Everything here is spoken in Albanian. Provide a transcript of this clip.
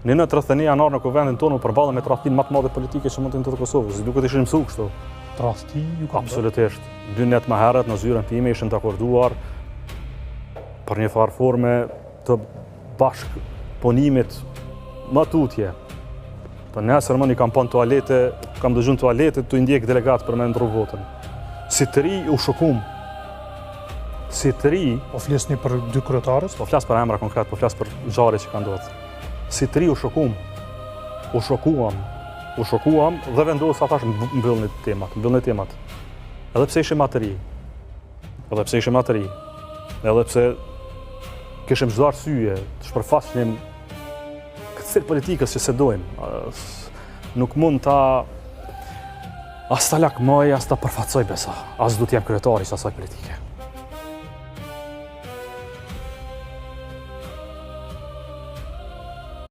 Në 31 janar në kuvendin tonë u përballëm me tradhtinë më të madhe politike që mund të ndodhte në Kosovë, si duket ishin mësuar kështu. Tradhti ju ka. Absolutisht. 2 net më herët në zyrën time ishim të akorduar për një farë forme të bashkëpunimit më tutje. Për nesër më një kam pa në toalete, kam dëgjuar në toalete të ndjek delegat për me ndru votën. Si të ri u shokum. Si të ri... Po flisni për 2 kryetarës? Po flas për emra konkret, po flas për ngjarje që kanë ndodhur. Si të ri u shokum. U shokuam dhe vendosa thash mbyllni temat. Edhe pse ishim të ri. Edhe pse kishim çdo arsye të shpërfaqnim këtë politikës që se dojmë. Nuk mund ta as ta lakmoj, as ta përfaqësoj besa. As do të jam kryetari i asaj politike.